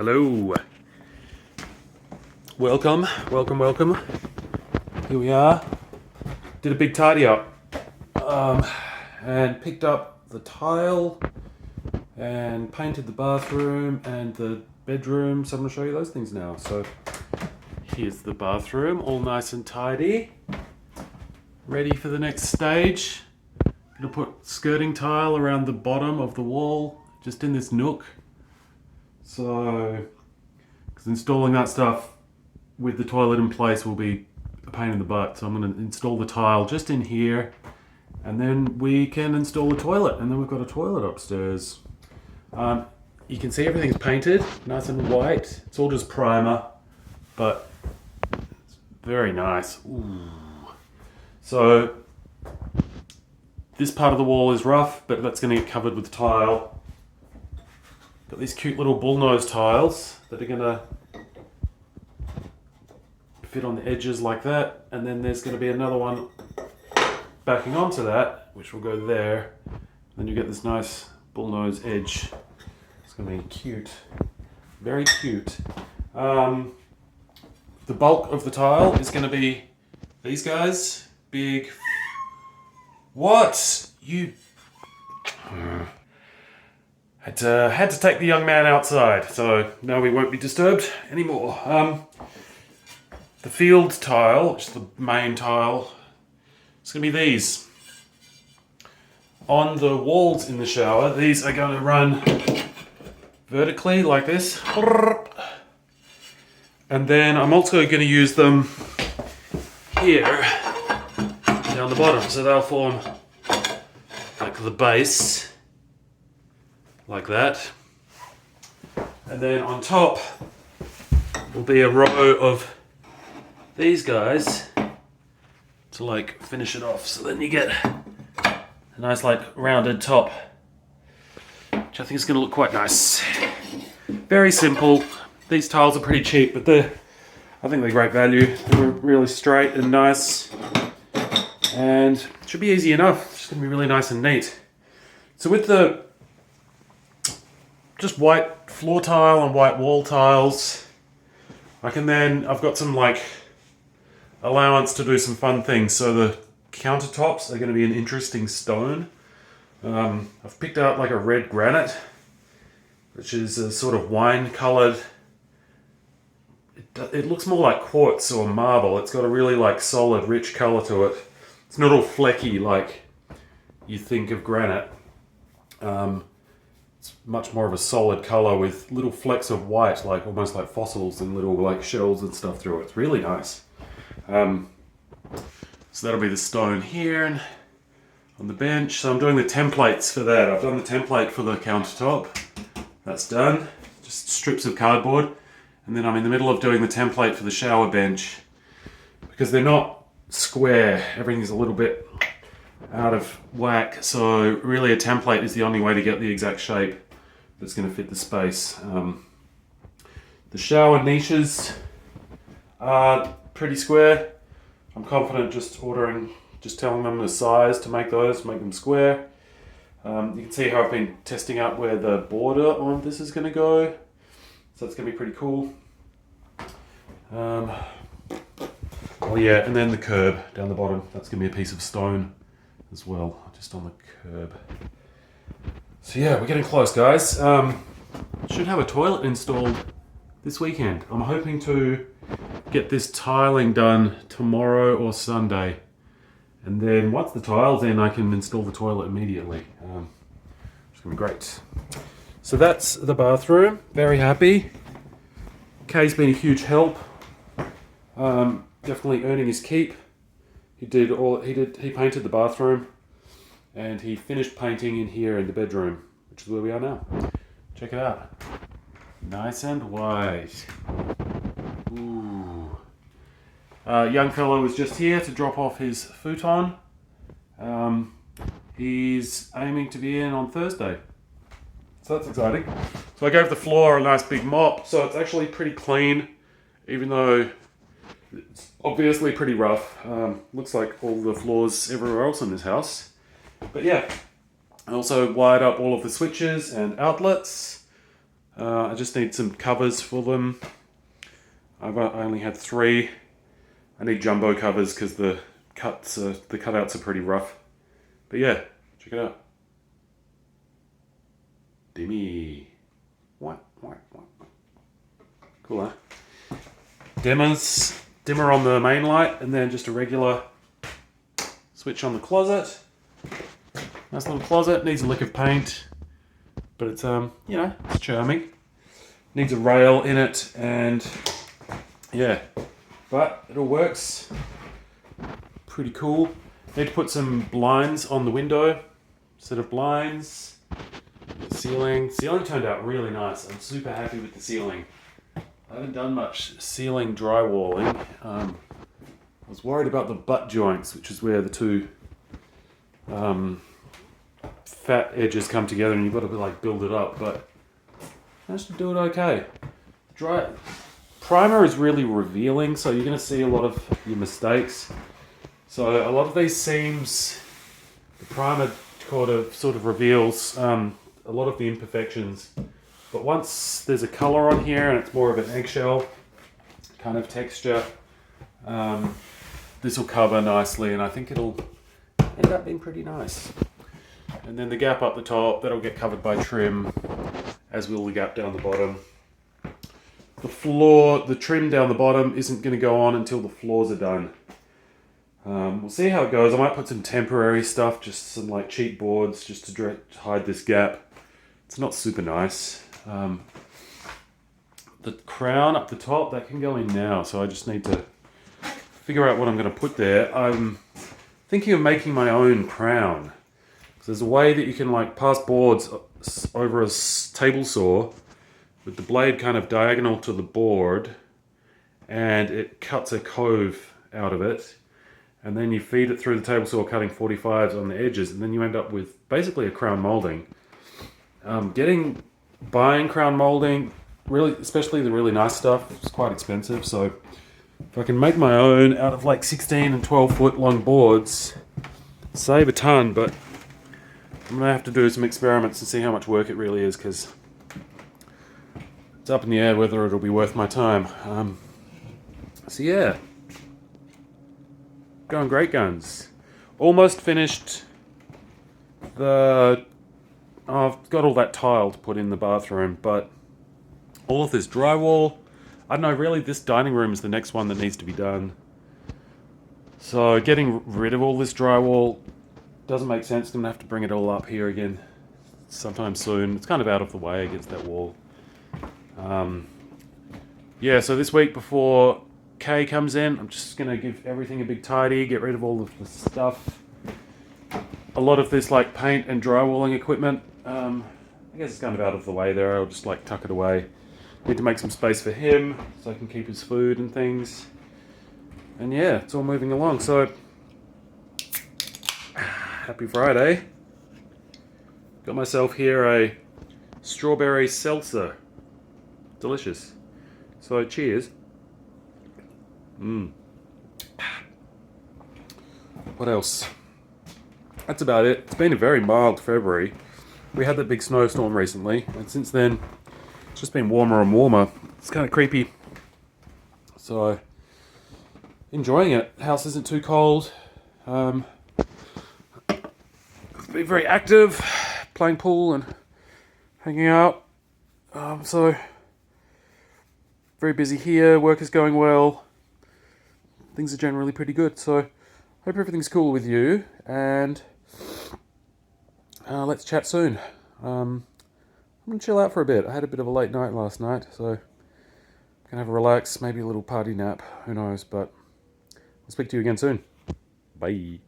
Hello. Welcome. Here we are. Did a big tidy up. And picked up the tile and painted the bathroom and the bedroom. So I'm going to show you those things now. So here's the bathroom, all nice and tidy. Ready for the next stage. Going to put skirting tile around the bottom of the wall, just in this nook. So, because installing that stuff with the toilet in place will be a pain in the butt. So I'm going to install the tile just in here, and then we can install the toilet, and then we've got a toilet upstairs. You can see everything's painted, nice and white. It's all just primer, but it's very nice. Ooh. So this part of the wall is rough, but that's going to get covered with tile. Got these cute little bullnose tiles that are going to fit on the edges like that, and then there's going to be another one backing onto that, which will go there. Then you get this nice bullnose edge. It's going to be cute, very cute. The bulk of the tile is going to be these guys, big. What you? Had to take the young man outside, so now we won't be disturbed anymore. The field tile, which is the main tile, it's going to be these. On the walls in the shower, these are going to run vertically like this. And then I'm also going to use them here, down the bottom, so they'll form like the base. Like that. And then on top will be a row of these guys to like finish it off. So then you get a nice like rounded top, which I think is going to look quite nice. Very simple. These tiles are pretty cheap, but I think they're great value. They're really straight and nice, and it should be easy enough. It's just going to be really nice and neat. So with the just white floor tile and white wall tiles, I've got some like allowance to do some fun things. So the countertops are going to be an interesting stone. I've picked out like a red granite, which is a sort of wine colored. It looks more like quartz or marble. It's got a really like solid, rich color to it. It's not all flecky like you think of granite. It's much more of a solid color with little flecks of white, like almost like fossils and little like shells and stuff through it. It's really nice. So that'll be the stone here and on the bench. So I'm doing the templates for that. I've done the template for the countertop. That's done. Just strips of cardboard. And then I'm in the middle of doing the template for the shower bench, because they're not square. Everything's a little bit out of whack, so really a template is the only way to get the exact shape that's going to fit the space. The shower niches are pretty square. I'm confident just telling them the size to make them square. You can see how I've been testing out where the border on this is going to go, so that's going to be pretty cool. Oh yeah, and then the curb down the bottom, that's going to be a piece of stone as well, just on the curb. So yeah, we're getting close, guys. Should have a toilet installed this weekend. I'm hoping to get this tiling done tomorrow or Sunday, and then once the tile's in, I can install the toilet immediately. It's gonna be great. So that's the bathroom. Very happy. Kay's been a huge help. Definitely earning his keep. He painted the bathroom, and he finished painting in here in the bedroom, which is where we are now. Check it out. Nice and white. Ooh. Young fellow was just here to drop off his futon. He's aiming to be in on Thursday. So that's exciting. So I gave the floor a nice big mop, so it's actually pretty clean, even though it's obviously pretty rough. Looks like all the floors everywhere else in this house. But yeah, I also wired up all of the switches and outlets. I just need some covers for them. I only had 3. I need jumbo covers because the cutouts are pretty rough. But yeah, check it out. Dimmy. What? Cool, huh? Dimmer on the main light, and then just a regular switch on the closet. Nice little closet. Needs a lick of paint, but it's it's charming. Needs a rail in it, and yeah, but it all works. Pretty cool. Need to put some blinds on the window. Set of blinds. The ceiling turned out really nice. I'm super happy with the ceiling. I haven't done much ceiling drywalling. I was worried about the butt joints, which is where the 2 fat edges come together, and you've got to like build it up. But I managed to do it okay. Primer is really revealing, so you're going to see a lot of your mistakes. So a lot of these seams, the primer sort of reveals a lot of the imperfections. But once there's a color on here and it's more of an eggshell kind of texture, this will cover nicely, and I think it'll end up being pretty nice. And then the gap up the top, that'll get covered by trim, as will the gap down the bottom. The trim down the bottom isn't going to go on until the floors are done. We'll see how it goes. I might put some temporary stuff, just some like cheap boards, just to hide this gap. It's not super nice. The crown up the top, that can go in now, so I just need to figure out what I'm going to put there. I'm thinking of making my own crown. So there's a way that you can like pass boards over a table saw with the blade kind of diagonal to the board, and it cuts a cove out of it. And then you feed it through the table saw, cutting 45s on the edges, and then you end up with basically a crown molding. Buying crown molding, really, especially the really nice stuff, is quite expensive. So if I can make my own out of like 16 and 12 foot long boards, save a ton. But I'm gonna have to do some experiments and see how much work it really is, because it's up in the air whether it'll be worth my time. So yeah. Going great guns. Almost finished I've got all that tile to put in the bathroom, but all of this drywall, I don't know, really this dining room is the next one that needs to be done. So getting rid of all this drywall doesn't make sense. I'm going to have to bring it all up here again sometime soon. It's kind of out of the way against that wall. Yeah, so this week before Kay comes in, I'm just going to give everything a big tidy, get rid of all of the stuff. A lot of this like paint and drywalling equipment, I guess it's kind of out of the way there. I'll just like tuck it away. Need to make some space for him so I can keep his food and things. And yeah, it's all moving along. So, happy Friday. Got myself here a strawberry seltzer. Delicious. So cheers. What else? That's about it. It's been a very mild February. We had that big snowstorm recently, and since then it's just been warmer and warmer. It's kind of creepy. So enjoying it. House isn't too cold. Been very active, playing pool and hanging out. So very busy here. Work is going well. Things are generally pretty good. So hope everything's cool with you, and let's chat soon. I'm going to chill out for a bit. I had a bit of a late night last night, so I'm going to have a relax, maybe a little party nap, who knows, but I'll speak to you again soon. Bye.